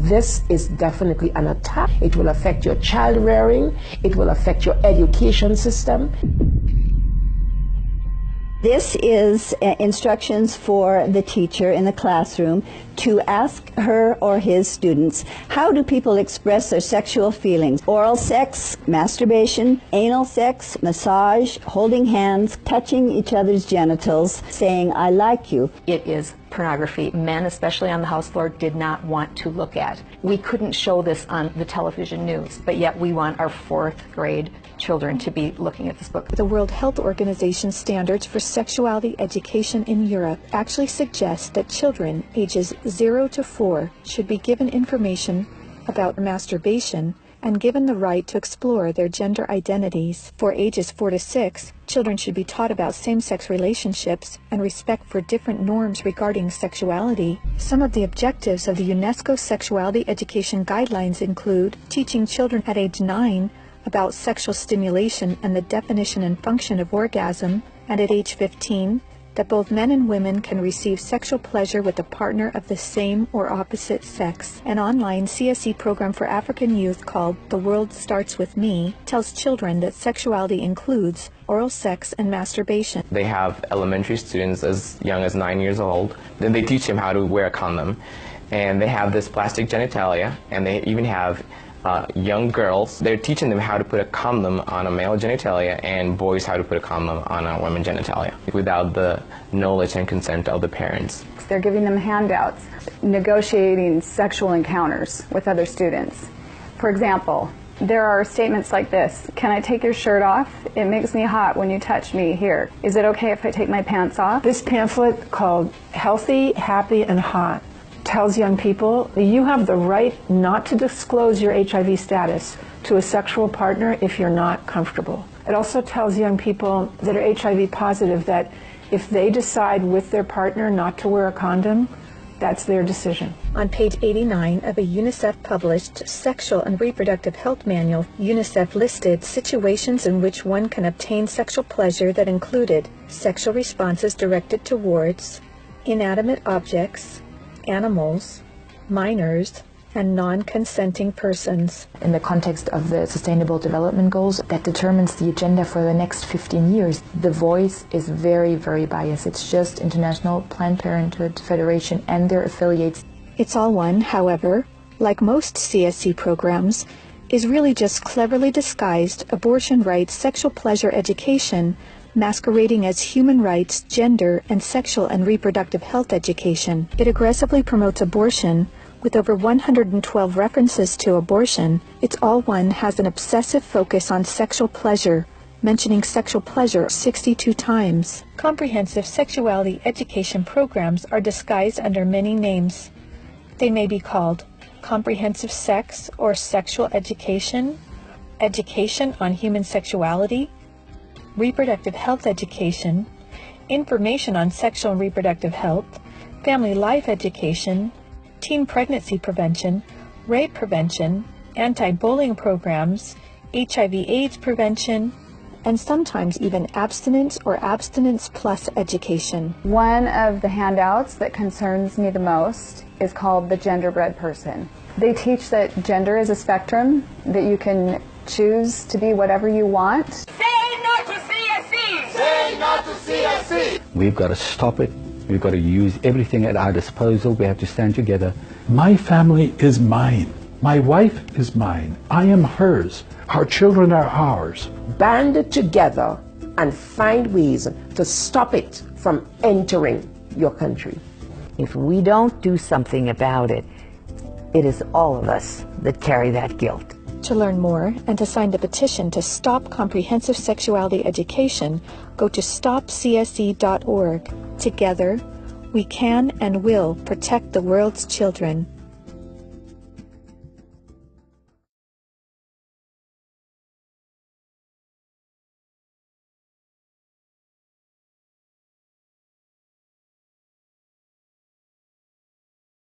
This is definitely an attack. It will affect your child rearing. It will affect your education system. This is instructions for the teacher in the classroom to ask her or his students, how do people express their sexual feelings? Oral sex, masturbation, anal sex, massage, holding hands, touching each other's genitals, saying, I like you. It is pornography men, especially on the House floor, did not want to look at. We couldn't show this on the television news, but yet we want our 4th grade children to be looking at this book. The World Health Organization standards for sexuality education in Europe actually suggest that children ages 0 to 4 should be given information about masturbation and given the right to explore their gender identities. For ages 4 to 6, children should be taught about same-sex relationships and respect for different norms regarding sexuality. Some of the objectives of the UNESCO Sexuality Education Guidelines include teaching children at age 9 about sexual stimulation and the definition and function of orgasm, and at age 15, that both men and women can receive sexual pleasure with a partner of the same or opposite sex. An online CSE program for African youth called The World Starts With Me tells children that sexuality includes oral sex and masturbation. They have elementary students as young as 9 years old. Then they teach them how to wear a condom. And they have this plastic genitalia, and they even have young girls. They're teaching them how to put a condom on a male genitalia and boys how to put a condom on a women's genitalia without the knowledge and consent of the parents. They're giving them handouts, negotiating sexual encounters with other students. For example, there are statements like this: can I take your shirt off? It makes me hot when you touch me here. Is it okay if I take my pants off? This pamphlet called Healthy, Happy, and Hot tells young people that you have the right not to disclose your HIV status to a sexual partner if you're not comfortable. It also tells young people that are HIV positive that if they decide with their partner not to wear a condom, that's their decision. On page 89 of a UNICEF-published Sexual and Reproductive Health Manual, UNICEF listed situations in which one can obtain sexual pleasure that included sexual responses directed towards inanimate objects, animals, minors, and non-consenting persons. In the context of the Sustainable Development Goals that determines the agenda for the next 15 years, the voice is very, very biased. It's just International Planned Parenthood Federation and their affiliates. It's All One, however, like most CSE programs, is really just cleverly disguised abortion rights, sexual pleasure education, masquerading as human rights, gender, and sexual and reproductive health education. It aggressively promotes abortion. With over 112 references to abortion, It's All One has an obsessive focus on sexual pleasure, mentioning sexual pleasure 62 times. Comprehensive sexuality education programs are disguised under many names. They may be called comprehensive sex or sexual education, education on human sexuality, reproductive health education, information on sexual and reproductive health, family life education, teen pregnancy prevention, rape prevention, anti-bullying programs, HIV/AIDS prevention, and sometimes even abstinence or abstinence plus education. One of the handouts that concerns me the most is called The Genderbread Person. They teach that gender is a spectrum, that you can choose to be whatever you want. Say not to CSE! We've got to stop it. We've got to use everything at our disposal. We have to stand together. My family is mine. My wife is mine. I am hers. Our children are ours. Band together and find ways to stop it from entering your country. If we don't do something about it, it is all of us that carry that guilt. To learn more and to sign the petition to stop comprehensive sexuality education, go to stopcse.org. Together, we can and will protect the world's children.